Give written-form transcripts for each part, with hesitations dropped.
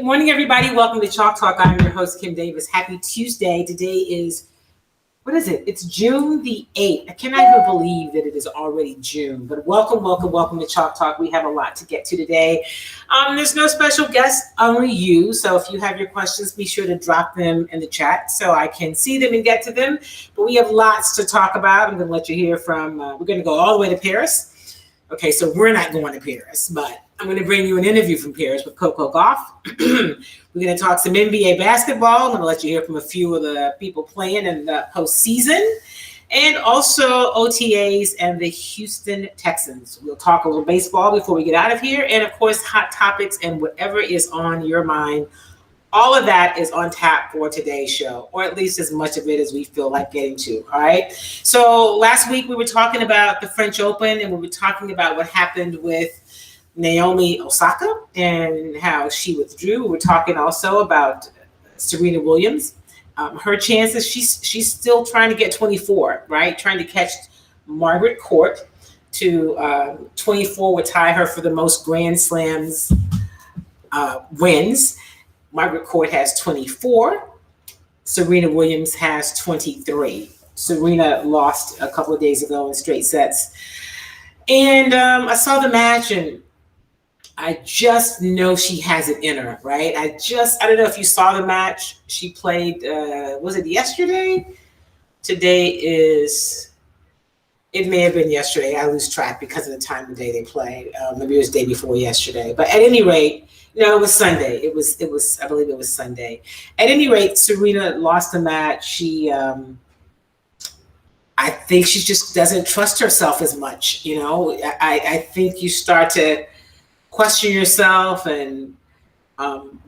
Good morning, everybody. Welcome to Chalk Talk. I'm your host, Kim Davis. Happy Tuesday. Today is, what is it? It's June the 8th. I cannot even believe that it is already June. But welcome to Chalk Talk. We have a lot to get to today. There's no special guest, only you. So if you have your questions, be sure to drop them in the chat so I can see them and get to them. But we have lots to talk about. I'm going to let you hear from, we're going to go all the way to Paris. Okay, so we're not going to Paris, but I'm going to bring you an interview from Paris with Coco Gaugh. We're going to talk some NBA basketball. I'm going to let you hear from a few of the people playing in the postseason, and also OTAs and the Houston Texans. We'll talk a little baseball before we get out of here, and of course, hot topics and whatever is on your mind. All of that is on tap for today's show, or at least as much of it as we feel like getting to. All right. So last week we were talking about the French Open, and we were talking about what happened with Naomi Osaka and how she withdrew. We were talking also about Serena Williams, her chances. She's still trying to get 24, right? Trying to catch Margaret Court to 24 would tie her for the most Grand Slams wins. Margaret Court has 24. Serena Williams has 23. Serena lost a couple of days ago in straight sets. And I saw the match, and I just know she has it in her, right? I don't know if you saw the match. She played, was it yesterday? Today is, it may have been yesterday. I lose track because of the time of day they played. Maybe it was the day before yesterday. But at any rate, no, it was Sunday. It was. I believe it was Sunday. At any rate, Serena lost the match. She, I think she just doesn't trust herself as much. You know, I think you start to question yourself, and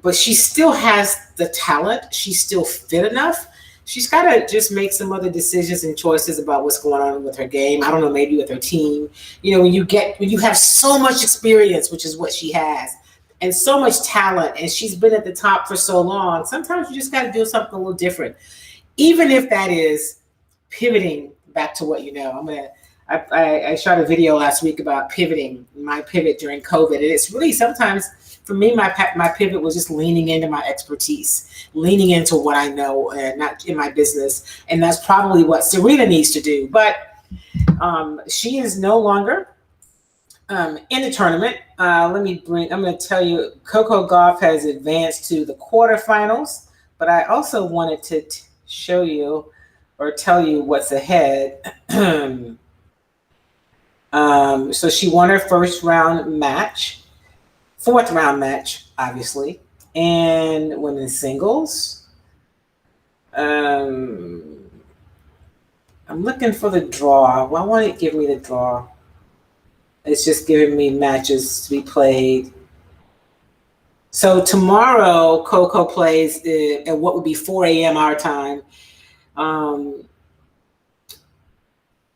but she still has the talent. She's still fit enough. She's got to just make some other decisions and choices about what's going on with her game. I don't know, maybe with her team. You know, when you have so much experience, which is what she has, and so much talent, and she's been at the top for so long, sometimes you just got to do something a little different, even if that is pivoting back to what you know. I shot a video last week about pivoting, my pivot during COVID, and it's really sometimes for me, my pivot was just leaning into my expertise, leaning into what I know, and not in my business, and that's probably what Serena needs to do. But she is no longer in the tournament. I'm going to tell you, Coco Gaugh has advanced to the quarterfinals, but I also wanted to show you or tell you what's ahead. So she won her fourth round match, obviously, and women's singles. I'm looking for the draw. Why won't it give me the draw? It's just giving me matches to be played. So tomorrow, Coco plays at what would be 4 a.m. our time.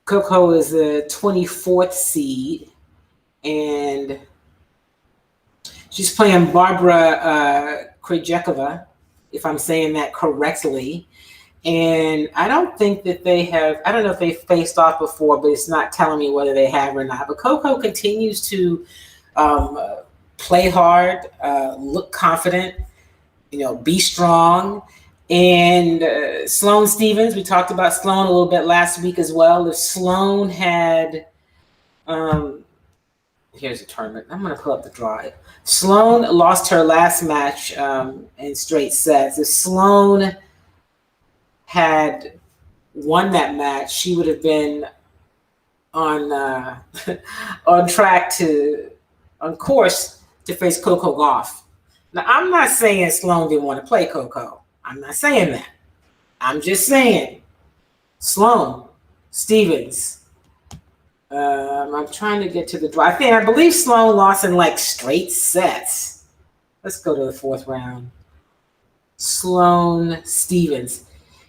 Coco is the 24th seed, and she's playing Barbara Krejcikova, if I'm saying that correctly. And I don't think that I don't know if they faced off before, but it's not telling me whether they have or not. But Coco continues to play hard, look confident, be strong. And Sloane Stevens, we talked about Sloane a little bit last week as well. If Sloane had, here's the tournament. I'm going to pull up the draw. Sloane lost her last match in straight sets. If Sloane had won that match, she would have been on course to face Coco Gaugh. Now, I'm not saying Sloane didn't want to play Coco. I'm not saying that. I'm just saying Sloane Stevens. I'm trying to get to the draw. I believe Sloane lost in like straight sets. Let's go to the fourth round. Sloane Stevens.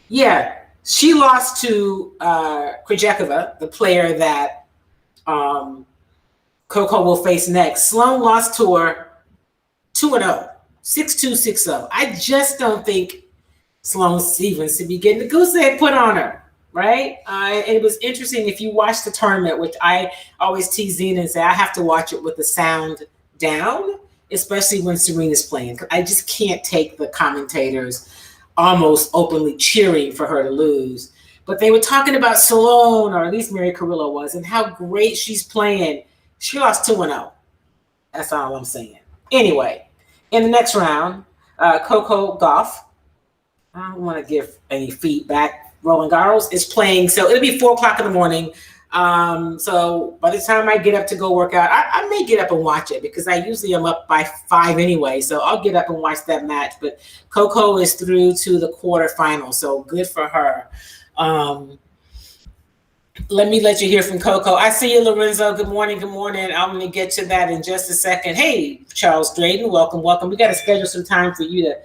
Yeah, she lost to Krejcikova, the player that Coco will face next. Sloane lost to her 2-0, 6-2, 6-0. I just don't think Sloane Stevens should be getting the goose egg put on her, right? It was interesting if you watch the tournament, which I always tease Zena and say I have to watch it with the sound down especially when Serena's playing. I just can't take the commentators almost openly cheering for her to lose. But they were talking about Sloane, or at least Mary Carrillo was, and how great she's playing. She lost 2-0. That's all I'm saying. Anyway, in the next round, Coco Gaugh, I don't want to give any feedback. Roland Garros is playing, so it'll be 4:00 in the morning. So by the time I get up to go work out, I may get up and watch it because I usually am up by 5 anyway. So I'll get up and watch that match. But Coco is through to the quarterfinals, so good for her. Let me let you hear from Coco. I see you, Lorenzo. Good morning. Good morning. I'm going to get to that in just a second. Hey, Charles Drayden, welcome, welcome. We got to schedule some time for you to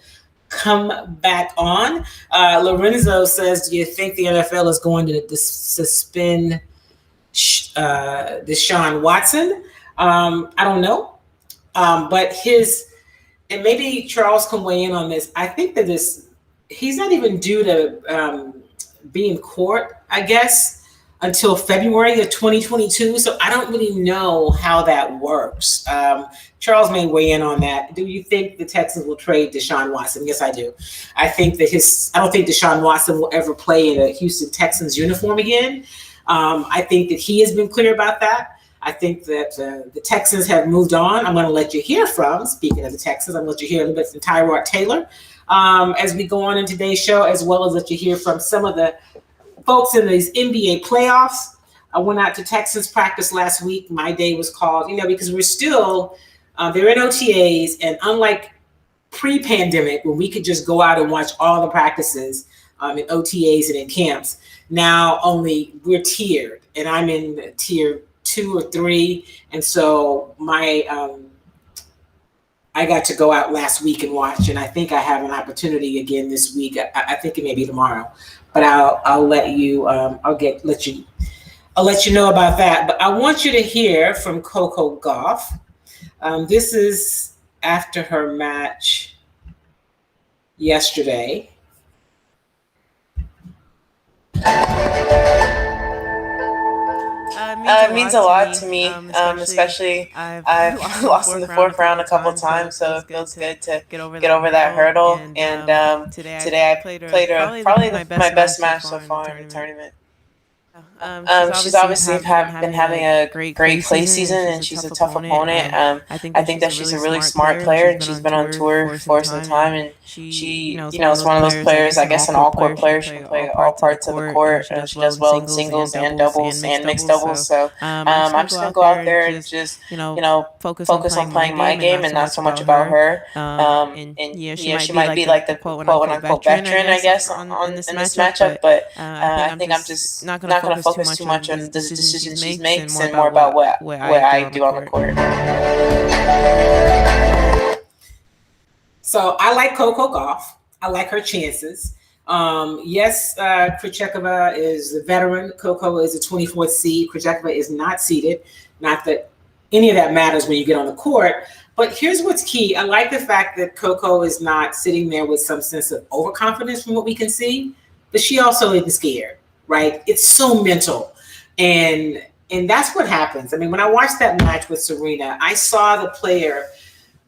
come back on. Lorenzo says, do you think the NFL is going to suspend Deshaun Watson? I don't know. But and maybe Charles can weigh in on this. I think that he's not even due to be in court, I guess, until February of 2022. So I don't really know how that works. Charles may weigh in on that. Do you think the Texans will trade Deshaun Watson? Yes, I do. I think that I don't think Deshaun Watson will ever play in a Houston Texans uniform again. I think that he has been clear about that. I think that the Texans have moved on. I'm going to let you hear from, speaking of the Texans, I'm going to let you hear a little bit from Tyrod Taylor as we go on in today's show, as well as let you hear from some of the folks in these NBA playoffs. I went out to Texans practice last week. My day was called, because we're still, they're in OTAs, and unlike pre-pandemic, when we could just go out and watch all the practices in OTAs and in camps, now only we're tiered, and I'm in tier 2 or 3, and so I got to go out last week and watch, and I think I have an opportunity again this week. I think it may be tomorrow, but I'll let you let you know about that. But I want you to hear from Coco Gaugh. This is after her match yesterday. Means a lot to me, especially I've lost in the fourth round a couple of times, so it feels good to get over that hurdle. And today I played probably my best match so far in the tournament. She's obviously been having a great play season, and she's a tough opponent. I think that she's a really smart player, and she's been on tour for some time, and she is one of those players, I guess, an all-court player. She can play all parts of the court. She does well in singles and doubles and mixed doubles. So I'm just gonna go out there and just focus on playing my game and not so much about her. And she might be like the quote-unquote veteran, I guess, in this matchup, but I think I'm just not gonna focus too much on the decisions she makes and more about what I do on the court. So I like Coco Gaugh. I like her chances. Yes, Krejcikova is the veteran. Coco is a 24th seed. Krejcikova is not seeded. Not that any of that matters when you get on the court. But here's what's key. I like the fact that Coco is not sitting there with some sense of overconfidence from what we can see, but she also isn't scared. Right? It's so mental. And that's what happens. I mean, when I watched that match with Serena, I saw the player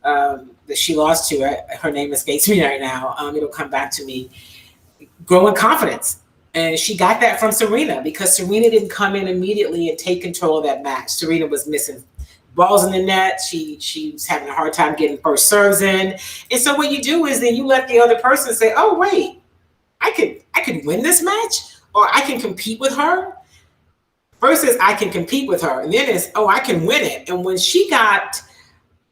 that she lost to, her name escapes me right now. It'll come back to me, growing confidence. And she got that from Serena because Serena didn't come in immediately and take control of that match. Serena was missing balls in the net. She's having a hard time getting first serves in. And so what you do is then you let the other person say, oh, wait, I could win this match. Or I can compete with her. First is I can compete with her. And then it's, I can win it. And when she got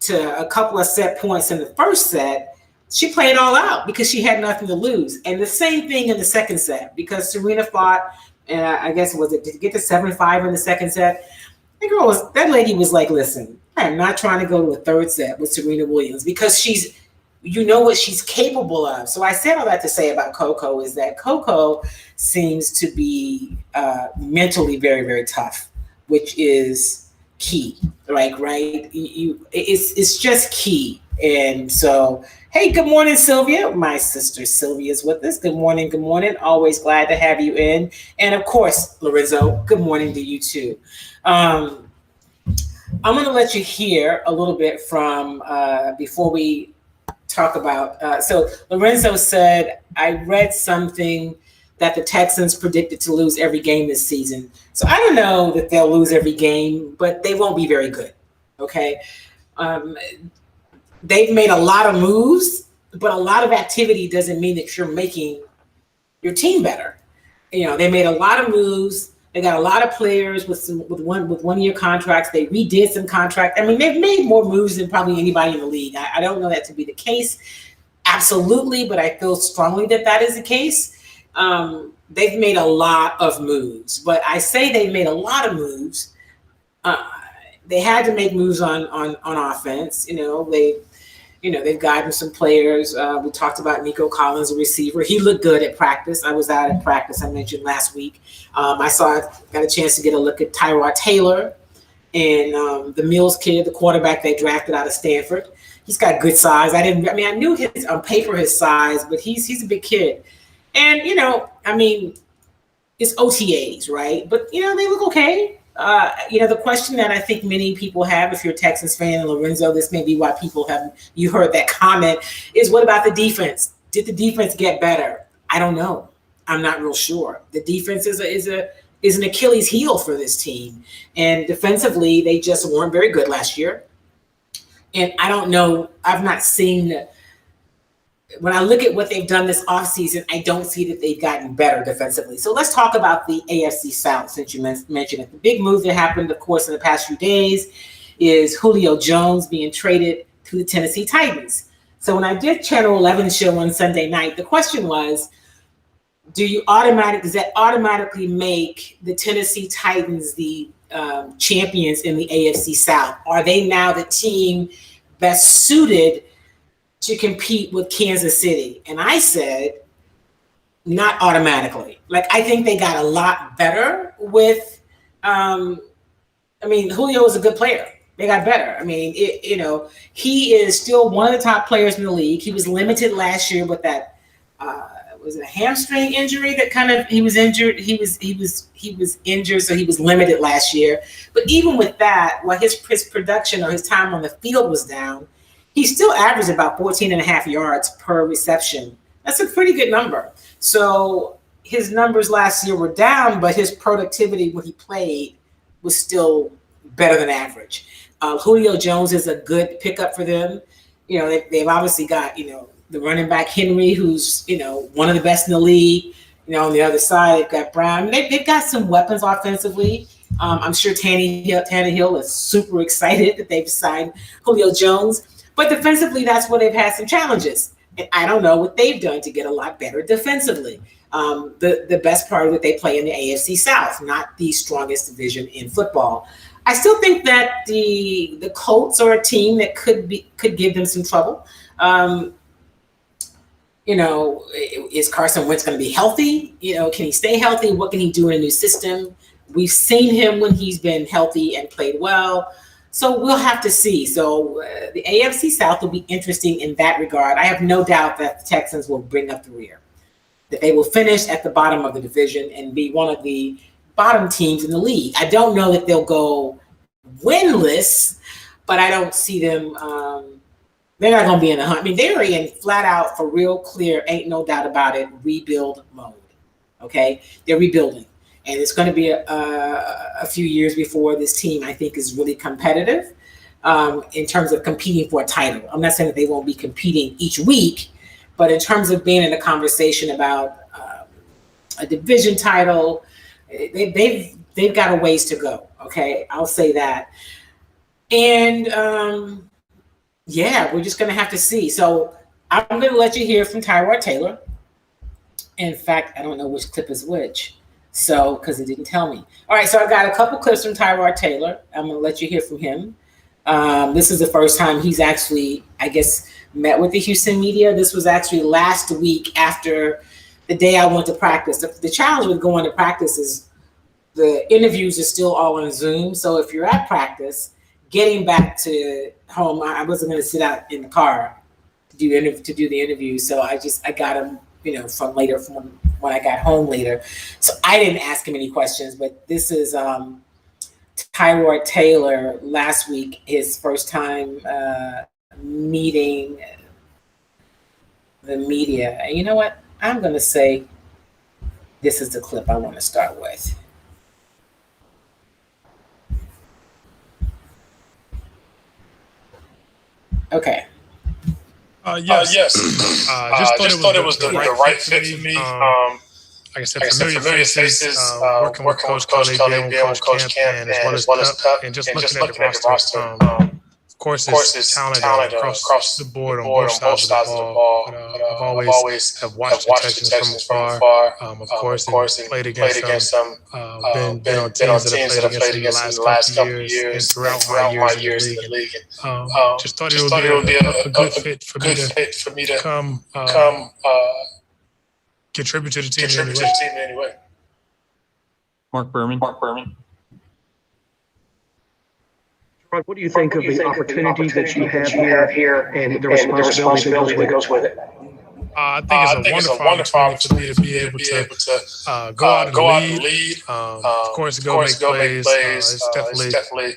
to a couple of set points in the first set, she played all out because she had nothing to lose. And the same thing in the second set because Serena fought, and I guess did it get to 7-5 in the second set? That lady was like, listen, I'm not trying to go to a third set with Serena Williams because what she's capable of. So I said all that to say about Coco is that Coco seems to be mentally very, very tough, which is key, right? It's just key. And so, hey, good morning, Sylvia. My sister Sylvia is with us. Good morning. Good morning. Always glad to have you in. And of course, Lorenzo, good morning to you too. I'm going to let you hear a little bit from before we talk about. So Lorenzo said, I read something that the Texans predicted to lose every game this season. So I don't know that they'll lose every game, but they won't be very good. Okay. They've made a lot of moves, but a lot of activity doesn't mean that you're making your team better. They made a lot of moves. They got a lot of players with 1 year contracts. They redid some contracts. I mean, they've made more moves than probably anybody in the league. I don't know that to be the case, absolutely, but I feel strongly that is the case. They've made a lot of moves, but I say they've made a lot of moves. They had to make moves on offense. They've gotten some players. We talked about Nico Collins, a receiver. He looked good at practice. I was out at practice, I mentioned last week. Got a chance to get a look at Tyrod Taylor and the Mills kid, the quarterback they drafted out of Stanford. He's got good size. I knew his on paper his size, but he's a big kid. And, it's OTAs, right? But, they look okay. The question that I think many people have, if you're a Texans fan, and Lorenzo, this may be why you heard that comment, is what about the defense? Did the defense get better? I don't know. I'm not real sure. The defense is an Achilles heel for this team. And defensively, they just weren't very good last year. And I don't know. I've not seen when I look at what they've done this offseason, I don't see that they've gotten better defensively. So let's talk about the AFC South, since you mentioned it. The big move that happened, of course, in the past few days is Julio Jones being traded to the Tennessee Titans. So when I did Channel 11 show on Sunday night, the question was, does that automatically make the Tennessee Titans the champions in the AFC South? Are they now the team best suited to compete with Kansas City? And I said, not automatically. I think they got a lot better with, Julio is a good player. They got better. He is still one of the top players in the league. He was limited last year with that, was it a hamstring injury that he was injured? He was injured, so he was limited last year. But even with that, while his production or his time on the field was down, he still averaged about 14.5 yards per reception. That's a pretty good number. So his numbers last year were down, but his productivity when he played was still better than average. Julio Jones is a good pickup for them. They've obviously got, the running back Henry, who's, one of the best in the league. On the other side, they've got Brown. They've got some weapons offensively. I'm sure Tannehill is super excited that they've signed Julio Jones. But defensively, that's where they've had some challenges. And I don't know what they've done to get a lot better defensively. The best part of it, they play in the AFC South, not the strongest division in football. I still think that the Colts are a team that could give them some trouble. Is Carson Wentz going to be healthy? Can he stay healthy? What can he do in a new system? We've seen him when he's been healthy and played well. So we'll have to see. So the AFC South will be interesting in that regard. I have no doubt that the Texans will bring up the rear, that they will finish at the bottom of the division and be one of the bottom teams in the league. I don't know that they'll go winless, but I don't see them. They're not going to be in the hunt. They're in flat out, for real, clear, ain't no doubt about it, rebuild mode. Okay? They're rebuilding. And it's going to be a few years before this team, I think, is really competitive in terms of competing for a title. I'm not saying that they won't be competing each week, but in terms of being in a conversation about a division title, they've got a ways to go. Okay, I'll say that. And we're just going to have to see. So I'm going to let you hear from Tyrod Taylor. In fact, I don't know which clip is which. So, because it didn't tell me. All right, so I've got a couple clips from Tyrod Taylor. I'm going to let you hear from him. This is the first time he's actually, I guess, met with the Houston media. This was actually last week after the day I went to practice. The challenge with going to practice is the interviews are still all on Zoom. So if you're at practice, getting back to home, I wasn't going to sit out in the car to do the interview. So I got him, from when I got home later. So I didn't ask him any questions, but this is Tyrod Taylor last week, his first time meeting the media. And you know what? I'm going to say this is the clip I want to start with. Okay. Yes. Just thought it was the right fit for me. Like I said, familiar faces, working with Coach Kelly, being with Coach Camp, and as well as Cup, and just looking at the roster. Of course, it's talent across the board on both sides of the ball. But I've always have watched the Texans from afar. Of course, and played against them. Been on teams that have played against them in the last couple of years, and throughout my years in the league. Just thought it would be a good fit for me to come contribute to the team anyway. Mark Berman. What do you think of the opportunity that you have here and the responsibility that goes with it? I think it's a wonderful opportunity for me to be able to go out and lead. Of course, go make plays. It's definitely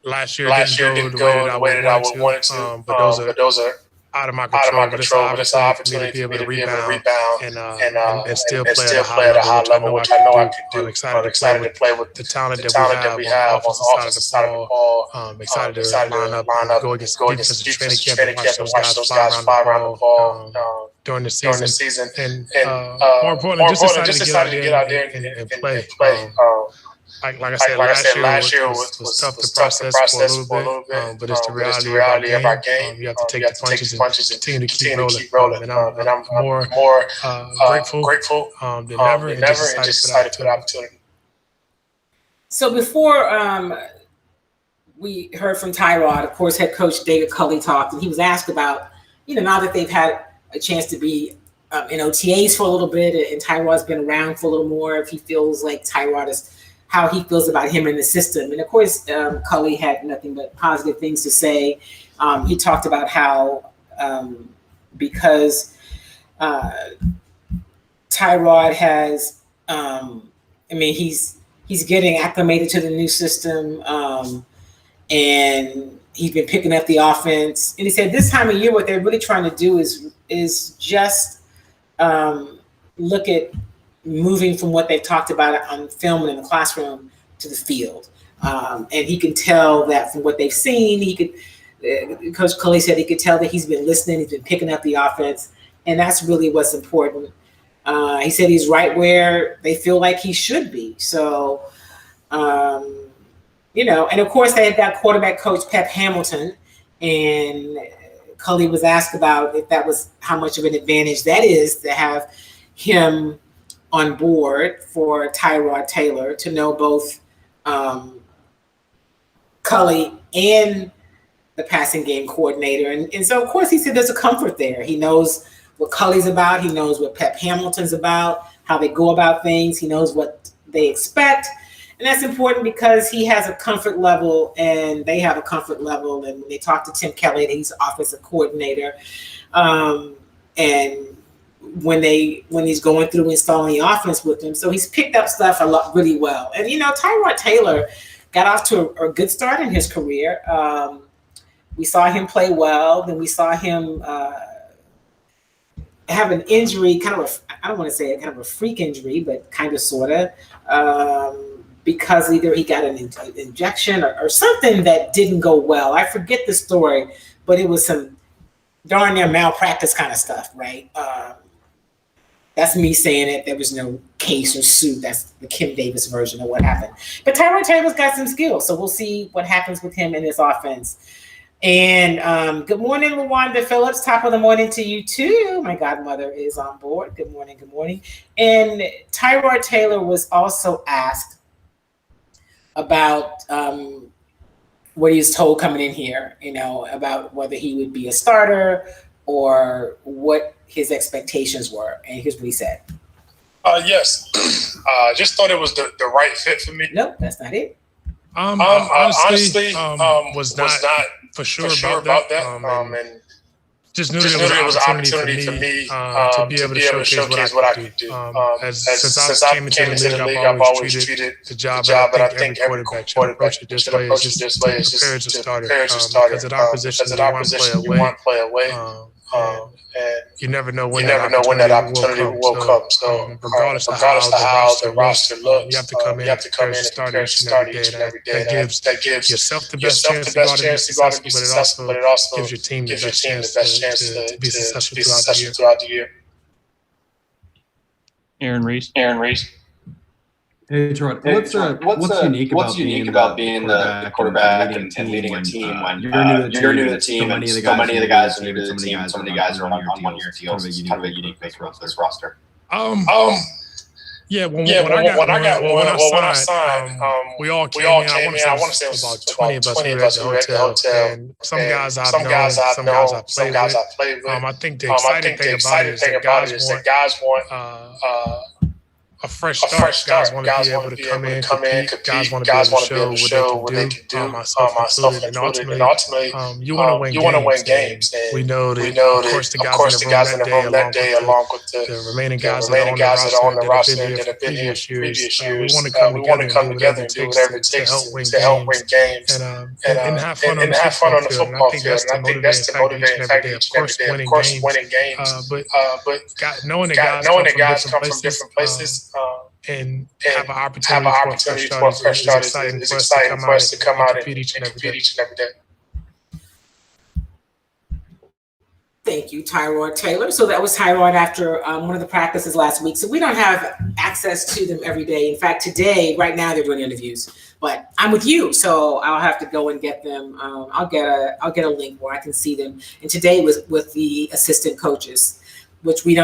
last year didn't go the way that I wanted to. But those are out of my control. But it's an opportunity for me to be able to rebound and still play at a high level, which I know I can do. I'm excited to play with the talent that we have on the offensive side of the ball. Excited to line up, go against defensive training camp and watch those guys fly around the ball during the season. And more importantly, just excited to get out there and play. Like I said, last year was tough to process for a little bit, but it's the reality of our game. You have to take the punches and continue to keep rolling. And I'm more grateful than ever, and just excited for the opportunity. So before we heard from Tyrod, of course, head coach David Culley talked, and he was asked about, now that they've had a chance to be in OTAs for a little bit, and Tyrod's been around for a little more, if he feels like Tyrod is, how he feels about him in the system. And of course, Culley had nothing but positive things to say. He talked about how because Tyrod has, he's getting acclimated to the new system, and he's been picking up the offense. And he said this time of year, what they're really trying to do is just look at moving from what they've talked about on film and in the classroom to the field. And he can tell that from what they've seen, Coach Culley said he could tell that he's been listening, he's been picking up the offense, and that's really what's important. He said he's right where they feel like he should be. So, and of course they had got quarterback coach Pep Hamilton, and Culley was asked about if that was how much of an advantage that is to have him on board for Tyrod Taylor, to know both Culley and the passing game coordinator. And so, of course, he said there's a comfort there. He knows what Culley's about. He knows what Pep Hamilton's about, how they go about things. He knows what they expect. And that's important because he has a comfort level and they have a comfort level. And when they talk to Tim Kelly, he's offensive coordinator. And when he's going through installing the offense with him. So he's picked up stuff really well. And, Tyrod Taylor got off to a good start in his career. We saw him play well. Then we saw him have an injury, I don't want to say kind of a freak injury, but kind of, sort of, because either he got an injection or something that didn't go well. I forget the story, but it was some darn near malpractice kind of stuff, right? That's me saying it. There was no case or suit. That's the Kim Davis version of what happened. But Tyrod Taylor's got some skills, so we'll see what happens with him in this offense. And good morning, LaWanda Phillips. Top of the morning to you, too. My godmother is on board. Good morning, good morning. And Tyrod Taylor was also asked about what he was told coming in here, about whether he would be a starter or what his expectations were. And here's what he said. Yes. Just thought it was the right fit for me. Nope, that's not it. Honestly, was not for sure about that. And just knew that it was an opportunity for me to be able to showcase what I could do. Since I came into the league, I've always treated the job that I think every quarterback should just play is just to prepare as a starter. Because at our position, you're one play away. And you never know when that opportunity will come. So regardless of how the roster looks, you have to come in and prepare as a starter each and every day. That gives yourself the best chance to go out and be successful, but it also gives your team the best chance to be successful throughout the year. Aaron Reese. Hey, Gerard, what's unique about being the quarterback and leading a team when you're new to the team and so many of the guys are new to the team and so many guys are on one-year deals? It's kind of a unique mix of this roster. Yeah, when I signed, we all came in. I want to say it was about 20 of us who were at the hotel. And some guys I've known, some guys I've played with. I think the exciting thing about it is that guys want a fresh start. Guys want to be able to come in, compete. Guys want to be able to show what they can do. Myself included. And ultimately, you want to win games. And we know that, of course, the guys in the room that day, along with the remaining guys that are on the roster that have been here previous years, we want to come together and do whatever it takes to help win games and have fun on the football field. And I think that's the motivating factor each and every day. Of course, winning games, but knowing that guys come from different places. And have an opportunity for a fresh start is exciting for us to come out and compete each and every day. Thank you, Tyrod Taylor. So that was Tyrod after one of the practices last week. So we don't have access to them every day. In fact, today, right now, they're doing interviews. But I'm with you, so I'll have to go and get them. I'll get a link where I can see them. And today was with the assistant coaches, which we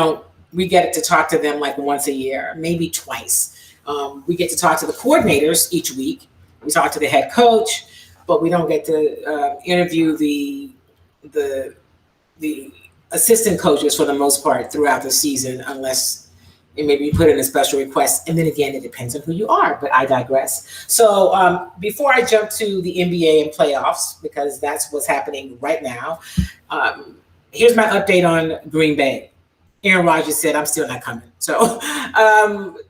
get to talk to them like once a year, maybe twice. We get to talk to the coordinators each week. We talk to the head coach, but we don't get to interview the assistant coaches for the most part throughout the season, unless maybe you put in a special request. And then again, it depends on who you are, but I digress. So before I jump to the NBA and playoffs, because that's what's happening right now, here's my update on Green Bay. Aaron Rodgers said, I'm still not coming. So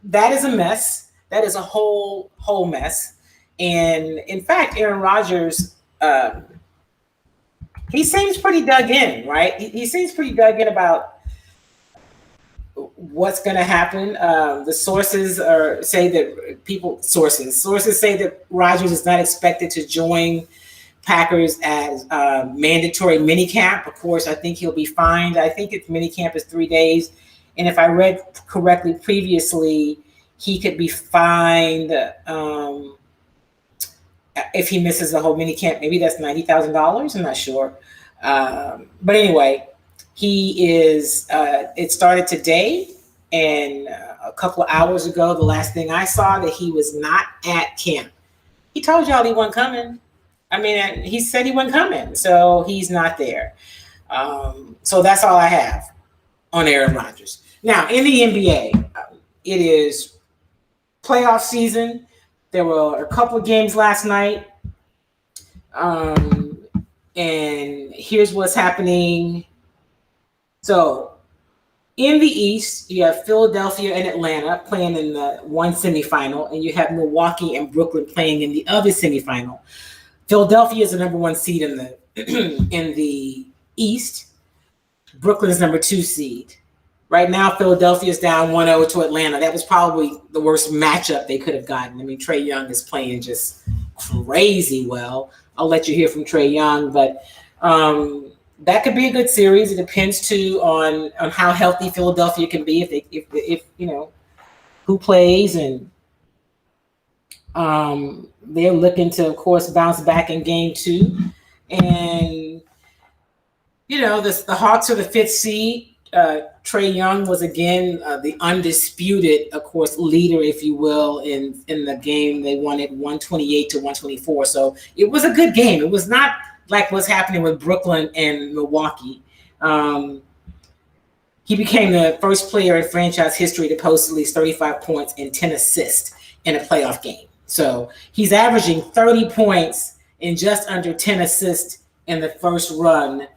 that is a mess. That is a whole mess. And in fact, Aaron Rodgers, he seems pretty dug in, right? He seems pretty dug in about what's going to happen. The sources say that Rodgers is not expected to join Packers as mandatory minicamp. Of course, I think he'll be fined. I think it's minicamp is 3 days. And if I read correctly previously, he could be fined if he misses the whole minicamp. Maybe that's $90,000. I'm not sure. But anyway, he is, it started today. And a couple of hours ago, the last thing I saw, that he was not at camp. He told y'all he wasn't coming. I mean, he said he wasn't coming, so he's not there. So that's all I have on Aaron Rodgers. Now, in the NBA, it is playoff season. There were a couple of games last night. And here's what's happening. So in the East, you have Philadelphia and Atlanta playing in the one semifinal, and you have Milwaukee and Brooklyn playing in the other semifinal. Philadelphia is the number one seed in the East. Brooklyn is number 2 seed. Right now, Philadelphia is down 1-0 to Atlanta. That was probably the worst matchup they could have gotten. I mean, Trae Young is playing just crazy well. I'll let you hear from Trae Young, but that could be a good series. It depends too on how healthy Philadelphia can be, if you know who plays, and they're looking to, of course, bounce back in game 2. And you know, the Hawks are the 5th seed. Trae Young was again the undisputed, of course, leader, if you will, in the game. They won it 128-124. So it was a good game. It was not like what's happening with Brooklyn and Milwaukee. He became the first player in franchise history to post at least 35 points and 10 assists in a playoff game. So he's averaging 30 points and just under 10 assists in the first run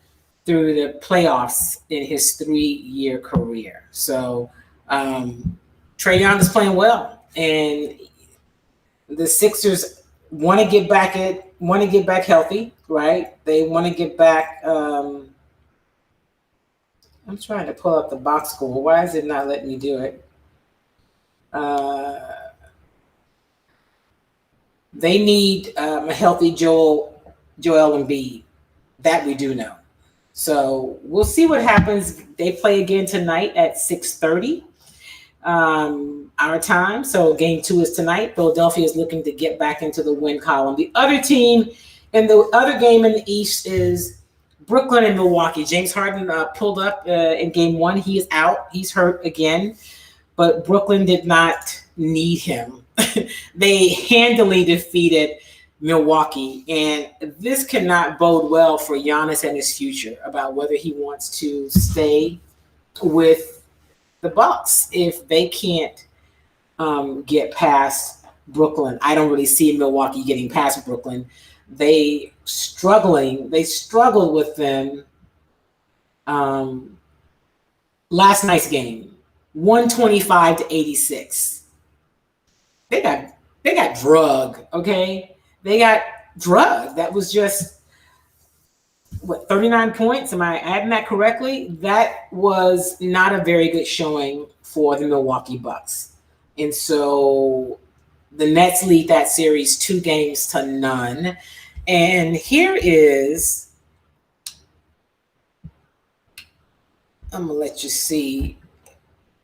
through the playoffs in his 3-year career. So Trae Young is playing well, and the Sixers want to get back healthy, right? They want to get back. I'm trying to pull up the box score. Why is it not letting me do it? They need a healthy Joel Embiid. That we do know. So we'll see what happens. They play again tonight at 6:30 our time. So game 2 is tonight. Philadelphia is looking to get back into the win column. The other team and the other game in the East is Brooklyn and Milwaukee. James Harden pulled up in game 1. He is out. He's hurt again. But Brooklyn did not need him. They handily defeated Milwaukee, and this cannot bode well for Giannis and his future about whether he wants to stay with the Bucks if they can't get past Brooklyn. I don't really see Milwaukee getting past Brooklyn. They struggled with them last night's game, 125-86. They got drugged, okay? They got drugged. That was just, 39 points? Am I adding that correctly? That was not a very good showing for the Milwaukee Bucks. And so the Nets lead that series 2-0. And here is, I'm going to let you see.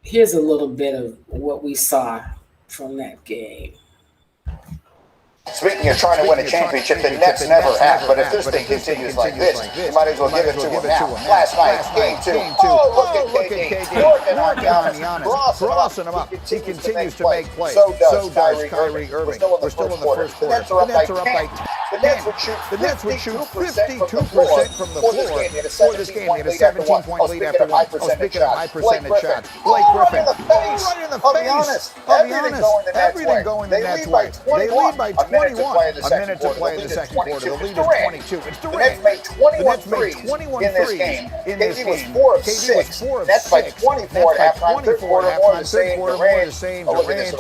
Here's a little bit of what we saw from that game. Speaking of trying to win a championship, the Nets never have. But if this thing continues like this, you might as well give it to them now. Last night, game 2. Oh, look at KD. Working on Giannis. Crossing him up. He continues to make plays. So does Kyrie Irving. We're still in the first quarter. The Nets are up by 10. The Nets would shoot 52% from the floor for this game. They had a 17-point lead after one. Oh, speaking of high percentage shots, Blake Griffin. Right in the face of Giannis. Everything going the Nets' way. They lead by 21. A minute to play in the second quarter. The lead is 22. It's Durant. The Nets made 21 threes in this game. KD was 4 of 6. Nets by 24 at halftime. Third quarter, more of the same. Durant. Oh, look at this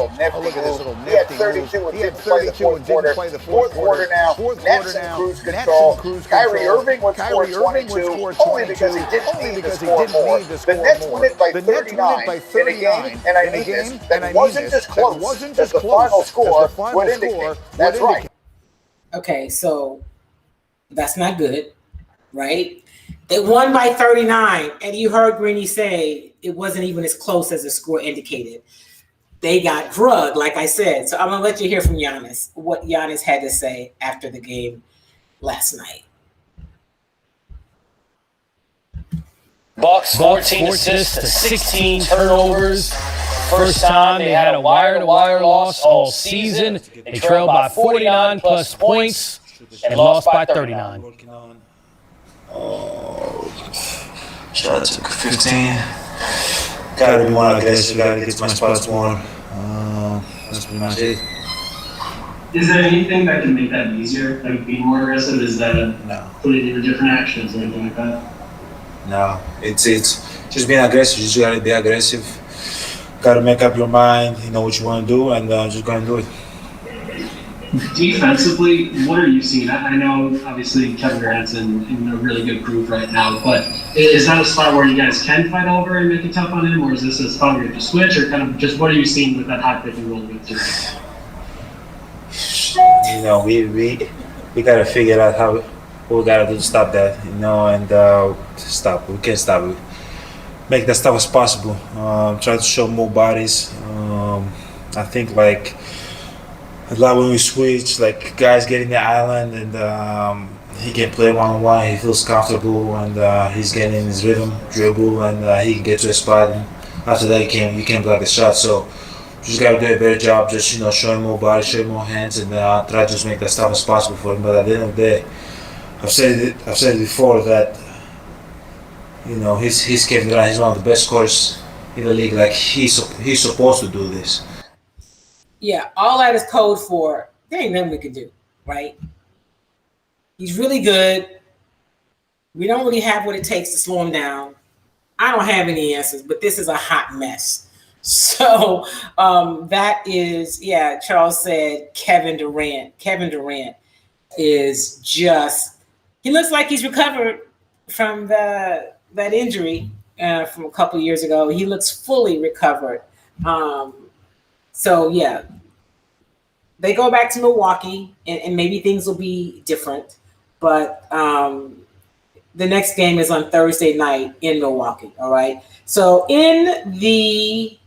little nifty move. He had 32 and didn't play the fourth quarter. Fourth quarter now. Nets in cruise control. Kyrie Irving would score 22 only because he didn't need to score more. The Nets win it by 39 in a game, and I mean this, that wasn't as close as the final score would indicate. That's right. Okay, so that's not good, right? They won by 39, and you heard Greeny say it wasn't even as close as the score indicated. They got drugged, like I said. So I'm going to let you hear from Giannis, what Giannis had to say after the game last night. Bucks 14 assists to 16 turnovers. First time they had a wire-to-wire loss all season. They trailed by 49 plus points and lost by 39. Shot took 15. Gotta be more aggressive, gotta get my spots more. That's pretty much it. Is there anything that can make that easier? Like be more aggressive? Is that putting in different actions or anything like that? No, it's just being aggressive. You just gotta be aggressive. Gotta make up your mind, you know what you want to do, and just go and do it. Defensively, what are you seeing? I know, obviously, Kevin Durant's in a really good group right now, but is that a spot where you guys can fight over and make it tough on him, or is this a spot where you have to switch, or kind of just what are you seeing with that high pick and roll with Durant? You know, we gotta figure out how we gotta do to stop that, you know, and stop. We can't stop it. Make that stuff as possible. Try to show more bodies. I think like a lot when we switch, like guys get in the island and he can play one-on-one. He feels comfortable and he's getting in his rhythm, dribble, and he can get to a spot. And after that, you can block the shot. So just gotta do a better job, just showing more body, showing more hands, and try to just make that stuff as possible for him. But at the end of the day, I've said it before that. He's Kevin Durant. He's one of the best scorers in the league. Like he's supposed to do this. Yeah, all that is code for there ain't nothing we can do, right? He's really good, We don't really have what it takes to slow him down. I don't have any answers, but this is a hot mess. So that is, Charles said Kevin Durant. Kevin Durant is just, he looks like he's recovered from that injury from a couple years ago. He looks fully recovered. So yeah, they go back to Milwaukee, and maybe things will be different. But the next game is on Thursday night in Milwaukee. All right. So let me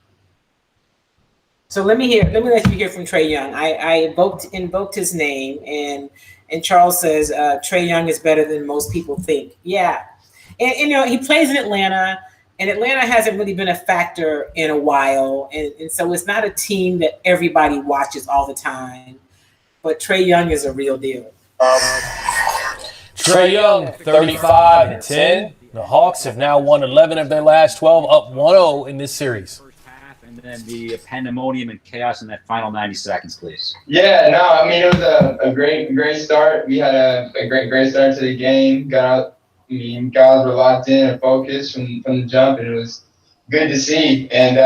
let you hear from Trae Young. I invoked his name, and Charles says Trae Young is better than most people think. Yeah, and he plays in Atlanta. And Atlanta hasn't really been a factor in a while. And so it's not a team that everybody watches all the time. But Trae Young is a real deal. Trae Young, 35-10. The Hawks have now won 11 of their last 12, up 1-0 in this series. And then the pandemonium and chaos in that final 90 seconds, please. Yeah, no, I mean, it was a great start. We had a great start to the game. Guys were locked in and focused from the jump, and it was good to see. And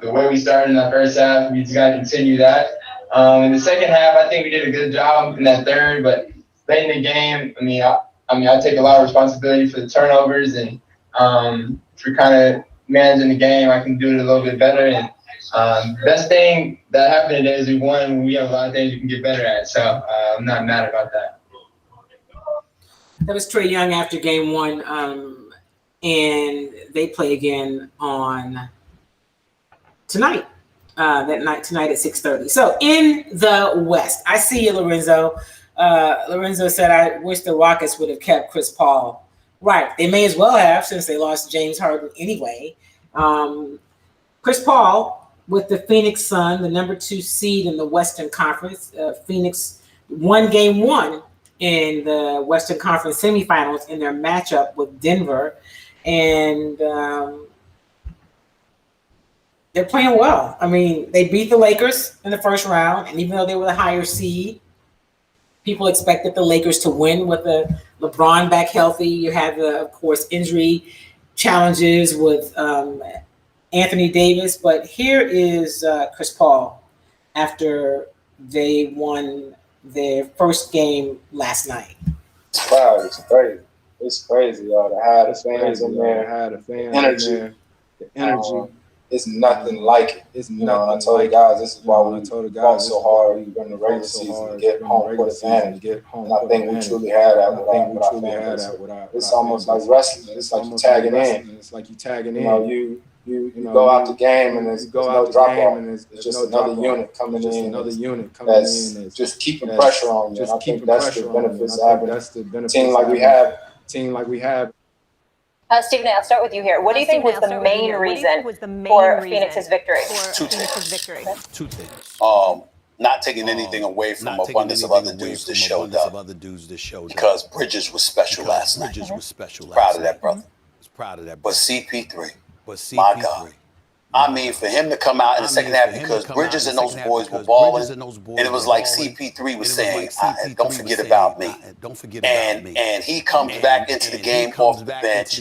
the way we started in that first half, we just got to continue that. In the second half, I think we did a good job in that third, but late in the game, I take a lot of responsibility for the turnovers, and for kind of managing the game, I can do it a little bit better. And best thing that happened today is we won. We have a lot of things we can get better at, so I'm not mad about that. That was Trae Young after game one, and they play again on tonight. Tonight at 6:30. So in the West, I see you, Lorenzo. Lorenzo said, "I wish the Rockets would have kept Chris Paul." Right, they may as well have, since they lost James Harden anyway. Chris Paul with the Phoenix Suns, the number 2 seed in the Western Conference. Phoenix won game 1 in the Western Conference semifinals in their matchup with Denver. And they're playing well. I mean, they beat the Lakers in the first round, and even though they were the higher seed, people expected the Lakers to win with the LeBron back healthy. You have, of course, injury challenges with Anthony Davis. But here is Chris Paul after they won their first game last night. Wow, it's crazy. It's crazy, y'all. To have the fans in there, the energy. It's nothing like it. And I told the guys, this is why we fought so hard during the regular season to get home court advantage. And I think we truly had that with our fans. It's almost like wrestling. It's like you tagging in. You go out the game and there's no drop off. It's just another unit coming in. That's just keeping pressure on you. And I think that's the benefits of having a team like we have. Stephen, I'll start with you here. What do you think was the main reason for Phoenix's victory? Two things. Not taking anything away from abundance of other dudes that showed up. Because Bridges was special last night. Proud of that brother. But CP3, my God. I mean, for him to come out in the second half, because Bridges and those boys were balling, and it was like CP3 was saying, don't forget about me. And he comes back into the game off the bench,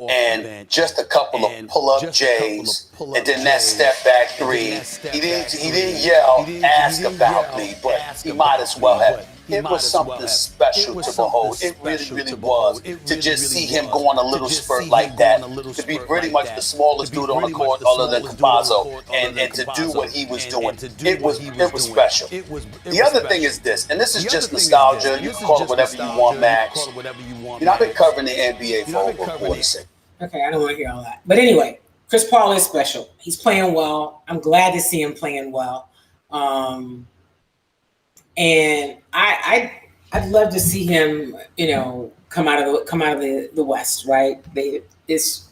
and just a couple of pull-up J's, and then that step-back 3. He didn't yell, ask about me, but he might as well have. It was something special to behold. It really was. To just see him go on a little spurt like that, to be pretty much the smallest dude on the court other than Campazzo, and to do what he was doing. It was special. The other thing is this, and this is just nostalgia. You can call it whatever you want, Max. I've been covering the NBA for over 46. Okay, I don't want to hear all that. But anyway, Chris Paul is special. He's playing well. I'm glad to see him playing well. And I'd love to see him, come out of the West, right? It's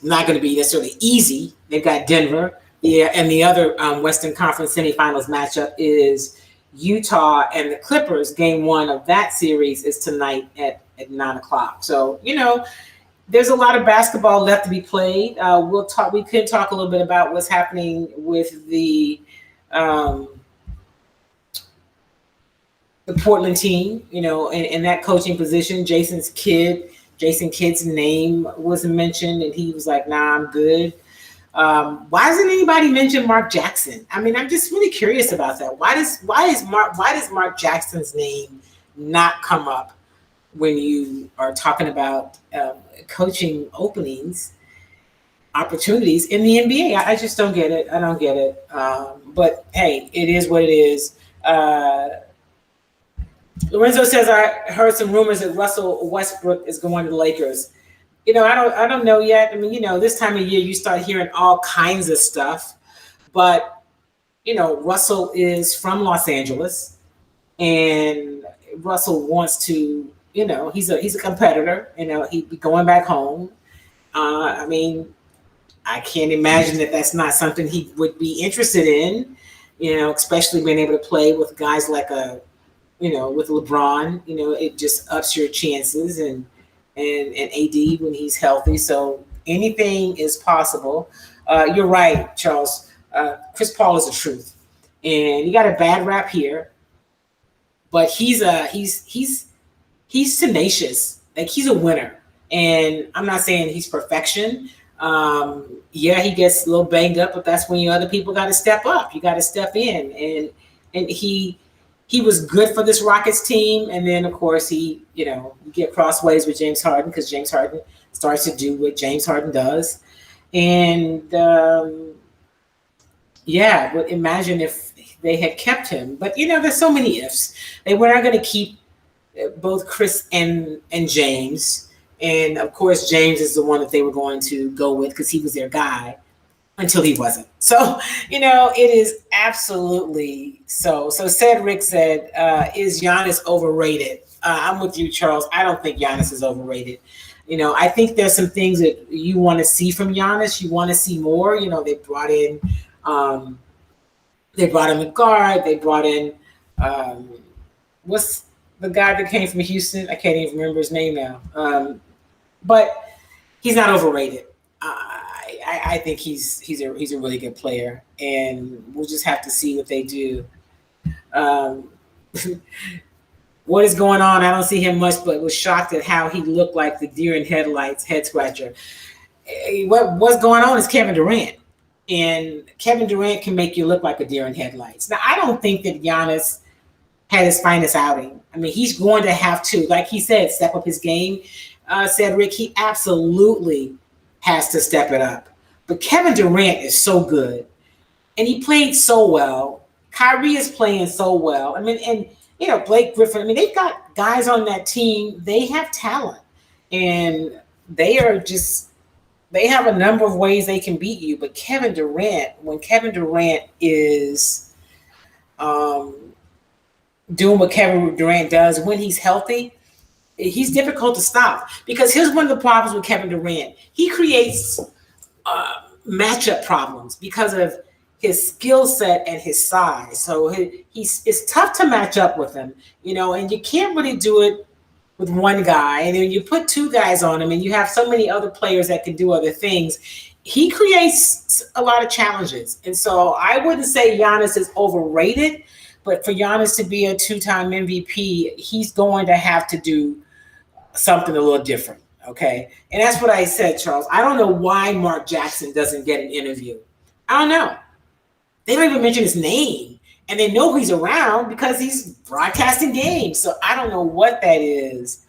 not going to be necessarily easy. They've got Denver, and the other Western Conference semifinals matchup is Utah and the Clippers. Game 1 of that series is tonight at 9:00. So there's a lot of basketball left to be played. We could talk a little bit about what's happening with the the Portland team, in that coaching position. Jason Kidd's name was mentioned, and he was like, "Nah, I'm good." Why hasn't anybody mentioned Mark Jackson? I mean, I'm just really curious about that. Why does Mark Jackson's name not come up when you are talking about coaching opportunities in the NBA? I just don't get it. I don't get it. But hey, it is what it is. Lorenzo says, I heard some rumors that Russell Westbrook is going to the Lakers. I don't know yet. I mean, this time of year you start hearing all kinds of stuff. But, Russell is from Los Angeles, and Russell wants to, he's a competitor. He'd be going back home. I mean, I can't imagine that that's not something he would be interested in, especially being able to play with guys like with LeBron. It just ups your chances, and AD when he's healthy. So anything is possible. You're right, Charles. Chris Paul is the truth, and he got a bad rap here, but he's tenacious. Like, he's a winner, and I'm not saying he's perfection. Yeah, he gets a little banged up, but that's when you other people got to step up. You got to step in, and he was good for this Rockets team. And then, of course, you get crossways with James Harden, because James Harden starts to do what James Harden does. And, but imagine if they had kept him. But, there's so many ifs. They were not going to keep both Chris and James. And, of course, James is the one that they were going to go with because he was their guy, until he wasn't. So, it is absolutely so. So Cedric said, is Giannis overrated? I'm with you, Charles. I don't think Giannis is overrated. I think there's some things that you want to see from Giannis. You want to see more. They brought in a guard. They brought in, what's the guy that came from Houston? I can't even remember his name now. But he's not overrated. I think he's a really good player, and we'll just have to see what they do. What is going on? I don't see him much, but was shocked at how he looked like the deer in headlights head scratcher. What's going on is Kevin Durant, and Kevin Durant can make you look like a deer in headlights. Now, I don't think that Giannis had his finest outing. I mean, he's going to have to, like he said, step up his game. Cedric, he absolutely has to step it up. But Kevin Durant is so good, and he played so well. Kyrie is playing so well. I mean, and Blake Griffin. I mean, they've got guys on that team. They have talent, and they have a number of ways they can beat you. But Kevin Durant, when Kevin Durant is doing what Kevin Durant does when he's healthy, he's difficult to stop. Because here's one of the problems with Kevin Durant. He creates matchup problems because of his skill set and his size. So it's tough to match up with him, and you can't really do it with one guy. And then you put two guys on him, and you have so many other players that can do other things. He creates a lot of challenges. And so I wouldn't say Giannis is overrated, but for Giannis to be a two-time MVP, he's going to have to do something a little different. Okay. And that's what I said, Charles. I don't know why Mark Jackson doesn't get an interview. I don't know. They don't even mention his name, and they know he's around because he's broadcasting games. So I don't know what that is.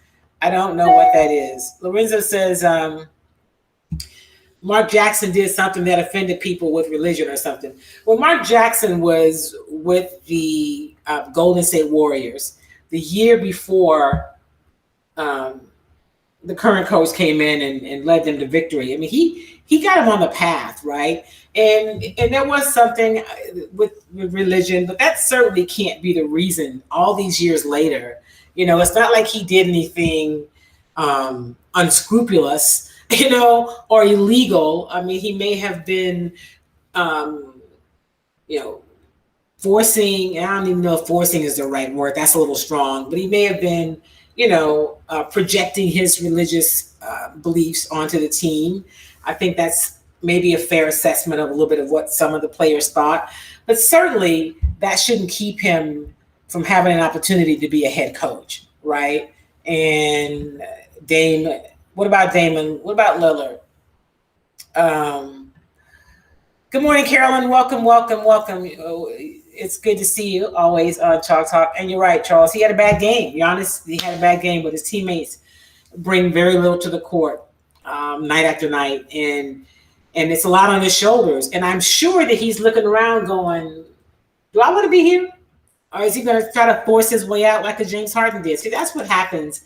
Lorenzo says Mark Jackson did something that offended people with religion or something. Well, Mark Jackson was with the Golden State Warriors the year before the current coach came in and led them to victory. I mean, he got him on the path, right? And there was something with religion, but that certainly can't be the reason all these years later. It's not like he did anything unscrupulous, or illegal. I mean, he may have been, forcing, I don't even know if forcing is the right word. That's a little strong, but he may have been, projecting his religious beliefs onto the team. I think that's maybe a fair assessment of a little bit of what some of the players thought, but certainly that shouldn't keep him from having an opportunity to be a head coach, right? And Dame, what about Damon? What about Lillard? Good morning, Carolyn. Welcome. It's good to see you always on Chalk Talk. And you're right, Charles. He had a bad game. Giannis, he had a bad game, but his teammates bring very little to the court night after night. And it's a lot on his shoulders. And I'm sure that he's looking around going, do I want to be here? Or is he going to try to force his way out like a James Harden did? See, that's what happens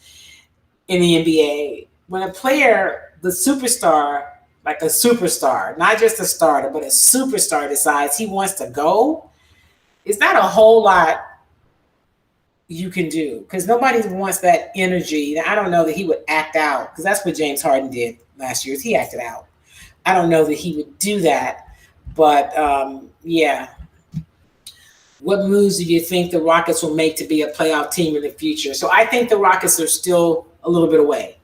in the NBA. When a player, the superstar, like a superstar, not just a starter, but a superstar decides he wants to go, it's not a whole lot you can do because nobody wants that energy. I don't know that he would act out because that's what James Harden did last year. He acted out. I don't know that he would do that, but yeah. What moves do you think the Rockets will make to be a playoff team in the future? So I think the Rockets are still a little bit away.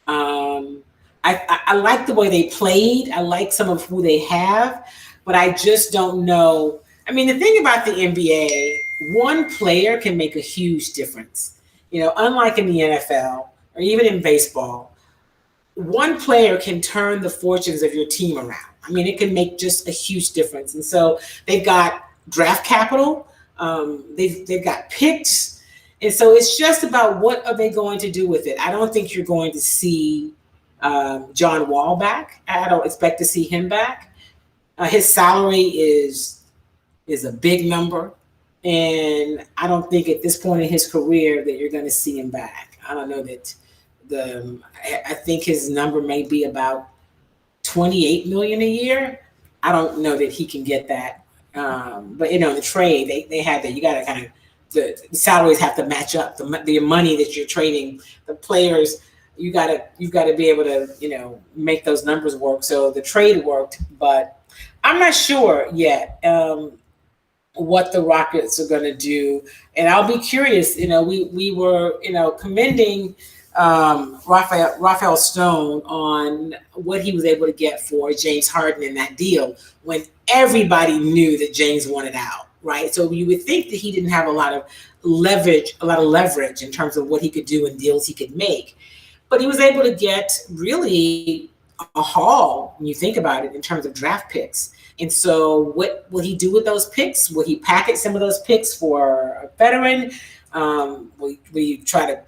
I like the way they played. I like some of who they have, but I just don't know. I mean, the thing about the NBA, one player can make a huge difference. Unlike in the NFL or even in baseball, one player can turn the fortunes of your team around. I mean, it can make just a huge difference. And so they've got draft capital. They've got picks. And so it's just about what are they going to do with it. I don't think you're going to see John Wall back. I don't expect to see him back. His salary is a big number. And I don't think at this point in his career that you're going to see him back. I don't know that I think his number may be about $28 million a year. I don't know that he can get that. But the trade, they had that. You got to kind of, the salaries have to match up. The money that you're trading, the players, you've got to be able to, make those numbers work. So the trade worked, but I'm not sure yet what the Rockets are going to do. And I'll be curious. We were, commending Raphael Stone on what he was able to get for James Harden in that deal when everybody knew that James wanted out, right? So you would think that he didn't have a lot of leverage in terms of what he could do and deals he could make. But he was able to get really a haul when you think about it in terms of draft picks. And so what will he do with those picks? Will he package some of those picks for a veteran? Will you try to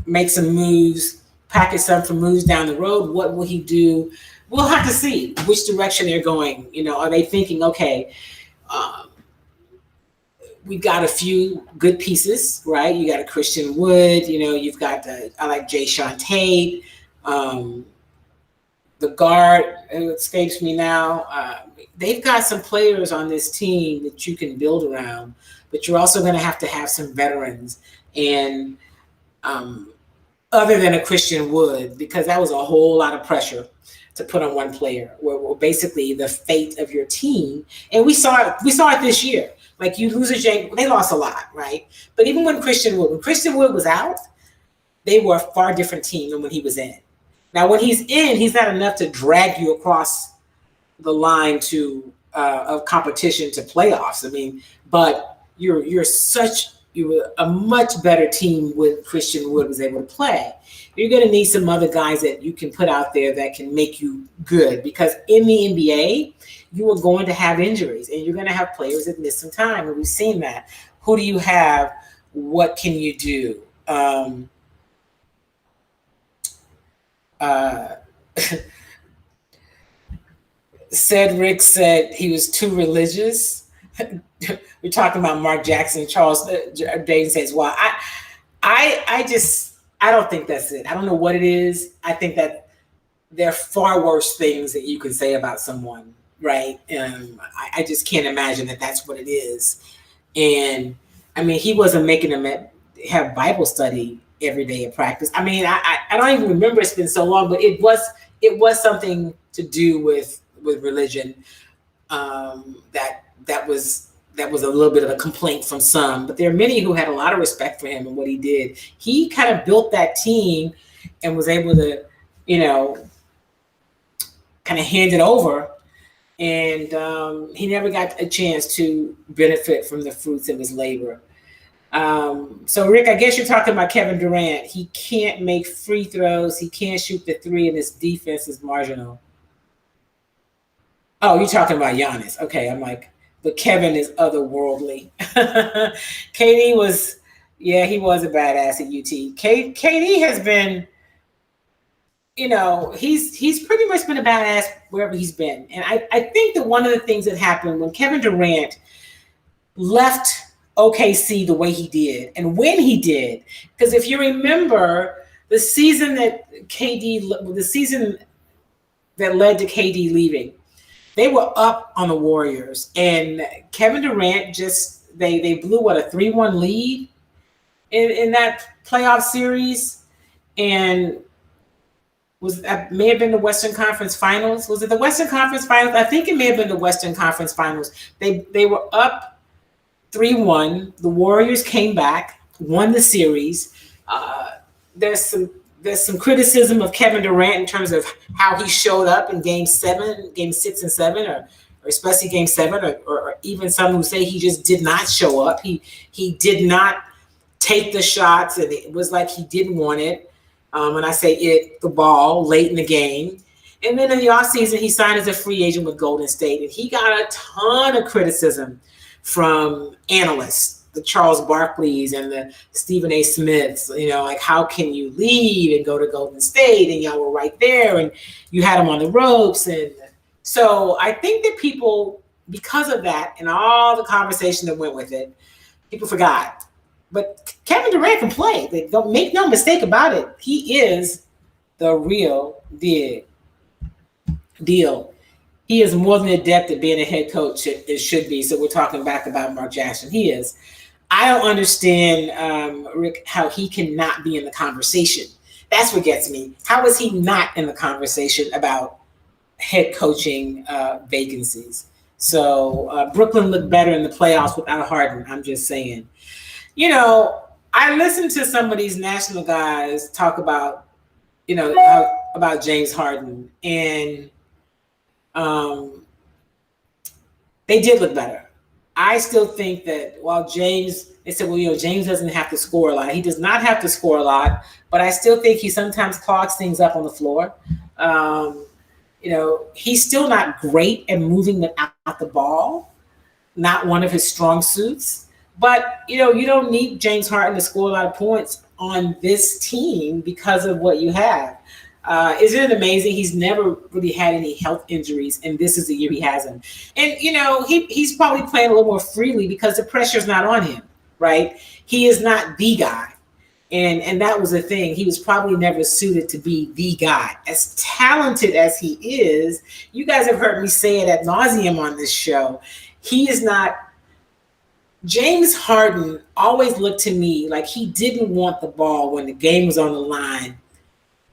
make some moves, package some for moves down the road? What will he do? We'll have to see which direction they're going. Are they thinking, okay, we got a few good pieces, right? You got a Christian Wood, you've got I like Jay Sean Tate, the guard, who escapes me now. They've got some players on this team that you can build around, but you're also going to have some veterans. And other than a Christian Wood, because that was a whole lot of pressure to put on one player, where basically the fate of your team. And we saw it this year. Like you lose a James, they lost a lot, right? But even when Christian Wood was out, they were a far different team than when he was in. Now, when he's in, he's not enough to drag you across the line to of competition to playoffs. I mean, but you're a much better team with Christian Wood was able to play. You're going to need some other guys that you can put out there that can make you good, because in the NBA, you are going to have injuries and you're going to have players that miss some time. And we've seen that. Who do you have? What can you do? Cedric said he was too religious. We're talking about Mark Jackson. Charles Dayton says, well, I don't think that's it. I don't know what it is. I think that there are far worse things that you can say about someone, right? I just can't imagine that that's what it is. And I mean, he wasn't making them have Bible study every day at practice. I mean, I don't even remember, it's been so long, but it was something to do with religion that was a little bit of a complaint from some, but there are many who had a lot of respect for him and what he did. He kind of built that team and was able to, kind of hand it over. And he never got a chance to benefit from the fruits of his labor. So Rick, I guess you're talking about Kevin Durant. He can't make free throws. He can't shoot the three, and his defense is marginal. Oh, you're talking about Giannis. Okay, I'm like, but Kevin is otherworldly. KD was, yeah, he was a badass at UT. KD has been, he's pretty much been a badass wherever he's been. And I think that one of the things that happened when Kevin Durant left OKC the way he did, and when he did, because if you remember the season that led to KD leaving, they were up on the Warriors, and Kevin Durant they blew a 3-1 lead in that playoff series, and that may have been the Western Conference Finals. Was it the Western Conference Finals? I think it may have been the Western Conference Finals. They were up 3-1. The Warriors came back, won the series. There's some criticism of Kevin Durant in terms of how he showed up in Game 6 and 7, or especially Game 7, or even some who say he just did not show up. He did not take the shots, and it was like he didn't want it. And I say the ball late in the game. And then in the offseason, he signed as a free agent with Golden State, and he got a ton of criticism from analysts, the Charles Barkleys and the Stephen A. Smiths, like, how can you leave and go to Golden State? And y'all were right there, and you had him on the ropes. And so I think that people, because of that and all the conversation that went with it, people forgot. But Kevin Durant can play. Don't make no mistake about it. He is the real deal. He is more than adept at being a head coach. It should be. So we're talking back about Mark Jackson. He is. I don't understand, Rick, how he cannot be in the conversation. That's what gets me. How is he not in the conversation about head coaching vacancies? So Brooklyn looked better in the playoffs without Harden. I'm just saying. I listened to some of these national guys talk about, about James Harden, and they did look better. I still think that while they said, James doesn't have to score a lot. He does not have to score a lot, but I still think he sometimes clogs things up on the floor. He's still not great at moving out the ball, not one of his strong suits. But, you don't need James Harden to score a lot of points on this team because of what you have. Isn't it amazing? He's never really had any health injuries, and this is the year he has them. And, he's probably playing a little more freely because the pressure's not on him, right? He is not the guy. And that was the thing. He was probably never suited to be the guy. As talented as he is, you guys have heard me say it ad nauseum on this show, he is not. James Harden always looked to me like he didn't want the ball when the game was on the line,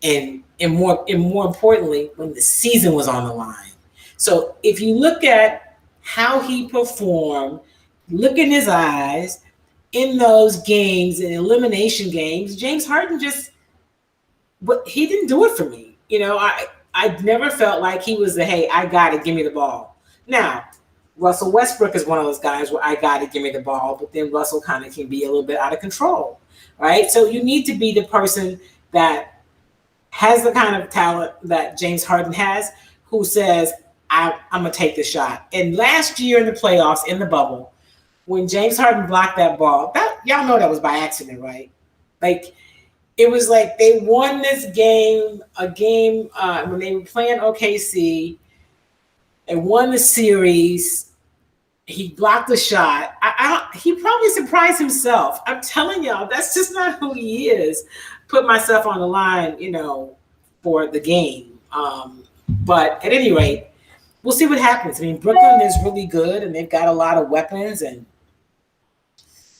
and more importantly, when the season was on the line. So if you look at how he performed, look in his eyes in those games, in elimination games, James Harden he didn't do it for me. I never felt like he was hey, I got it, give me the ball. Now, Russell Westbrook is one of those guys where I got to give me the ball, but then Russell kind of can be a little bit out of control, right? So you need to be the person that has the kind of talent that James Harden has, who says, I'm going to take the shot. And last year in the playoffs, in the bubble, when James Harden blocked that ball, y'all know that was by accident, right? Like, it was like they won this game, when they were playing OKC. They won the series. He blocked the shot. He probably surprised himself. I'm telling y'all, that's just not who he is. Put myself on the line, for the game. But at any rate, we'll see what happens. I mean, Brooklyn is really good, and they've got a lot of weapons, and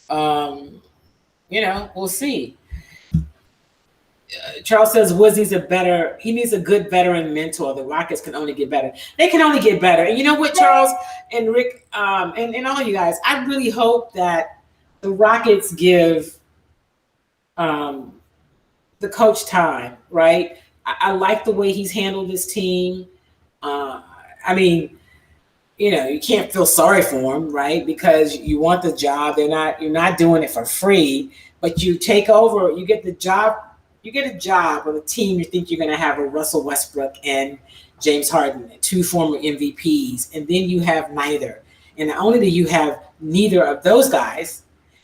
we'll see. Charles says Woods needs he needs a good veteran mentor. The Rockets can only get better. They can only get better. And you know what, Charles and Rick, and all of you guys, I really hope that the Rockets give the coach time, right? I like the way he's handled this team. you can't feel sorry for them, right? Because you want the job. You're not doing it for free, but you take over, you get a job with a team. You think you're going to have a Russell Westbrook and James Harden, 2 former MVPs, and then you have neither. And not only do you have neither of those guys,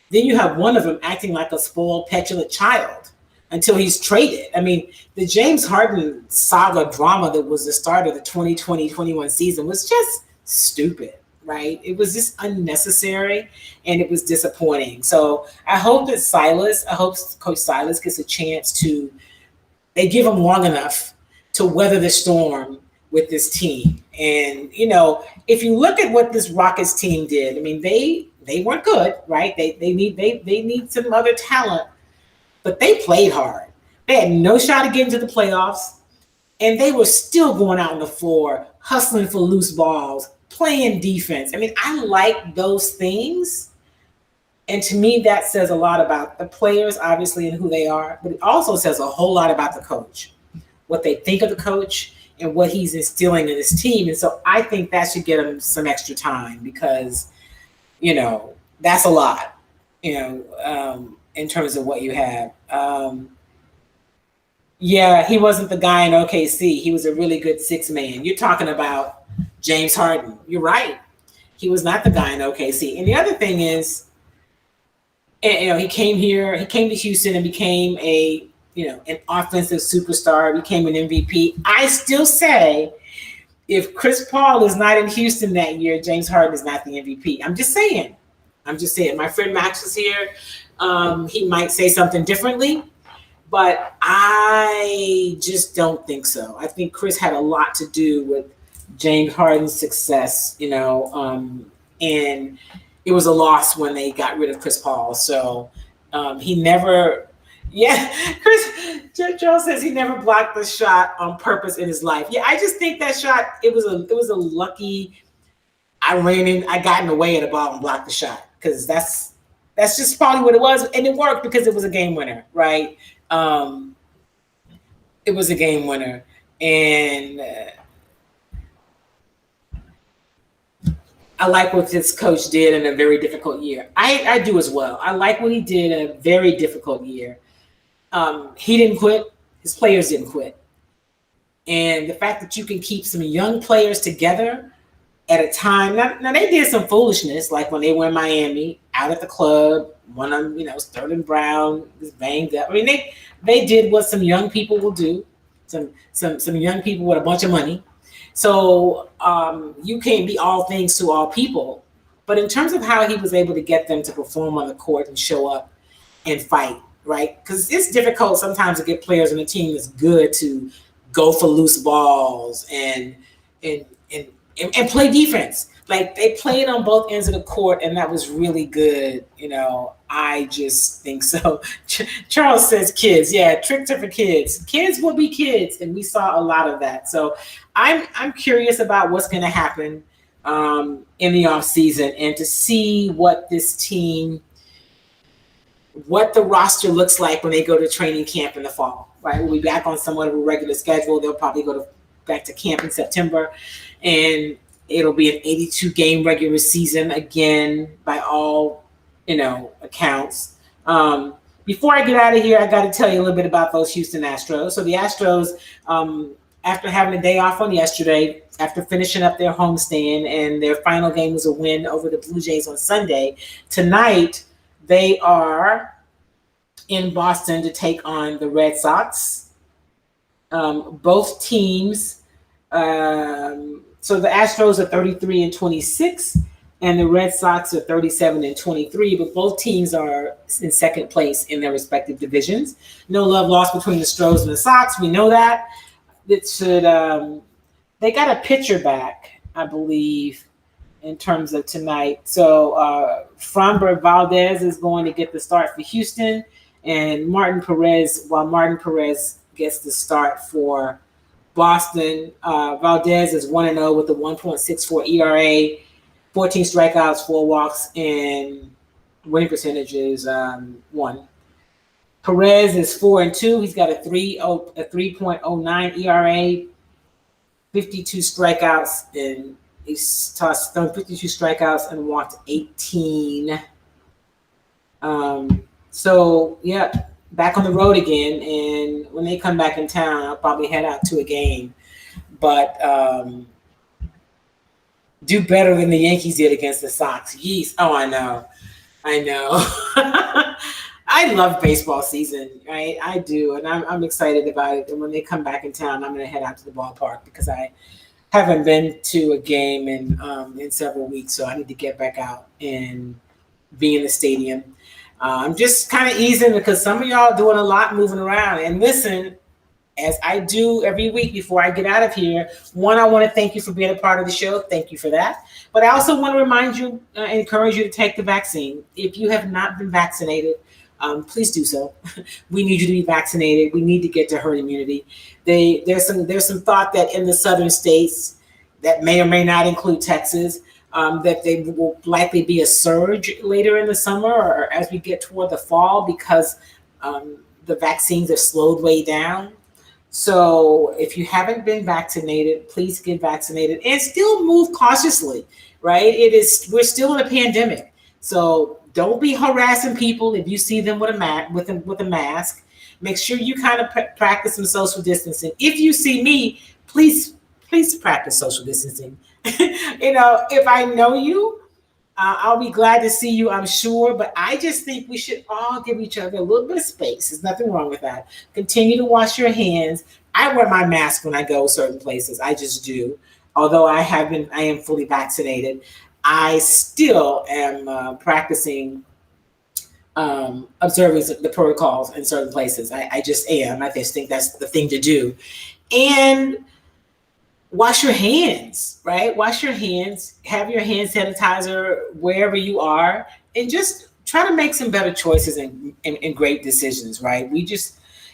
then you have one of them acting like a spoiled, petulant child until he's traded. I mean, the James Harden saga drama that was the start of the 2020-21 season was just stupid, right? It was just unnecessary, and it was disappointing. So I hope Coach Silas gets a chance to, they give him long enough to weather the storm with this team. And, if you look at what this Rockets team did, I mean, they weren't good, right? They need some other talent, but they played hard. They had no shot at getting to the playoffs, and they were still going out on the floor, hustling for loose balls, playing defense. I mean, I like those things. And to me, that says a lot about the players, obviously, and who they are, but it also says a whole lot about the coach, what they think of the coach and what he's instilling in his team. And so I think that should get him some extra time because, that's a lot, in terms of what you have. He wasn't the guy in OKC. He was a really good 6-man. You're talking about James Harden. You're right. He was not the guy in OKC. And the other thing is, he came to Houston and became an offensive superstar, became an MVP. I still say if Chris Paul is not in Houston that year, James Harden is not the MVP. I'm just saying. My friend Max is here. He might say something differently, but I just don't think so. I think Chris had a lot to do with James Harden's success, and it was a loss when they got rid of Chris Paul. So he never, Chris Charles says he never blocked the shot on purpose in his life. Yeah, I just think that shot, it was a lucky, I got in the way of the ball and blocked the shot because that's just probably what it was. And it worked because it was a game winner, right? It was a game winner. And I like what this coach did in a very difficult year. I do as well. I like what he did in a very difficult year. He didn't quit. His players didn't quit. And the fact that you can keep some young players together at a time. Now they did some foolishness, like when they were in Miami, out at the club, one of them, Sterling Brown was banged up. I mean, they did what some young people will do. Some young people with a bunch of money. So you can't be all things to all people. But in terms of how he was able to get them to perform on the court and show up and fight, right? Because it's difficult sometimes to get players on a team that's good to go for loose balls and play defense. Like they played on both ends of the court, and that was really good. I just think so. Charles says kids. Yeah, tricks are for kids. Kids will be kids, and we saw a lot of that. So I'm curious about what's going to happen in the offseason and to see what this team, what the roster looks like when they go to training camp in the fall, right? We'll be back on somewhat of a regular schedule. They'll probably go back to camp in September, and it'll be an 82-game regular season again by all, accounts. Before I get out of here, I got to tell you a little bit about those Houston Astros. So the Astros, after having a day off on yesterday, after finishing up their homestand, and their final game was a win over the Blue Jays on Sunday, tonight they are in Boston to take on the Red Sox. Both teams, so the Astros are 33-26, and the Red Sox are 37-23, but both teams are in second place in their respective divisions. No love lost between the Astros and the Sox. We know that. It should. They got a pitcher back, I believe, in terms of tonight. So Framber Valdez is going to get the start for Houston, and Martin Perez gets the start for Boston. Valdez is 1-0 with a 1.64 ERA, 14 strikeouts, 4 walks, and winning percentage is 1. Perez is 4-2. He's got a 3.09 ERA, 52 strikeouts, and He's thrown 52 strikeouts and walked 18. So yeah, back on the road again. And when they come back in town, I'll probably head out to a game. But do better than the Yankees did against the Sox. Yeesh. Oh, I know. I love baseball season, right? I do, and I'm excited about it. And when they come back in town, I'm going to head out to the ballpark because I haven't been to a game in several weeks, so I need to get back out and be in the stadium. I'm just kind of easing because some of y'all doing a lot moving around. And listen, as I do every week before I get out of here, one, I want to thank you for being a part of the show. Thank you for that. But I also want to remind you, encourage you to take the vaccine. If you have not been vaccinated, please do so. We need you to be vaccinated. We need to get to herd immunity. There's some thought that in the southern states, that may or may not include Texas, that there will likely be a surge later in the summer or as we get toward the fall because the vaccines have slowed way down. So if you haven't been vaccinated, please get vaccinated and still move cautiously, right? We're still in a pandemic. So don't be harassing people if you see them with a mask. Make sure you kind of practice some social distancing. If you see me, please practice social distancing. If I know you, I'll be glad to see you, I'm sure. But I just think we should all give each other a little bit of space. There's nothing wrong with that. Continue to wash your hands. I wear my mask when I go certain places. I just do. Although I am fully vaccinated, I still am practicing observing the protocols in certain places. I just am. I just think that's the thing to do. And wash your hands, right? Wash your hands, have your hand sanitizer wherever you are, and just try to make some better choices and great decisions, right?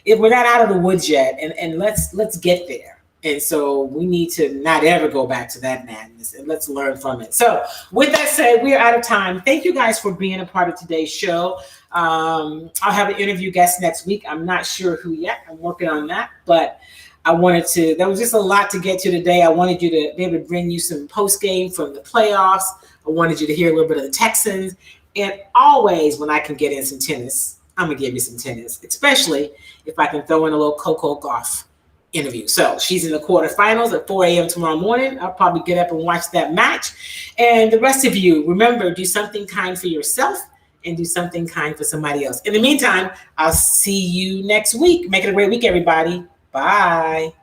If we're not out of the woods yet, and let's get there. And so we need to not ever go back to that madness, and let's learn from it. So with that said, we are out of time. Thank you guys for being a part of today's show. I'll have an interview guest next week. I'm not sure who yet. I'm working on that, but there was just a lot to get to today. I wanted you to be able to bring you some post game from the playoffs. I wanted you to hear a little bit of the Texans. And always when I can get in some tennis, I'm going to give you some tennis, especially if I can throw in a little Coco Gaugh interview. So she's in the quarterfinals at 4 a.m. tomorrow morning. I'll probably get up and watch that match. And the rest of you, remember, do something kind for yourself and do something kind for somebody else. In the meantime, I'll see you next week. Make it a great week, everybody. Bye.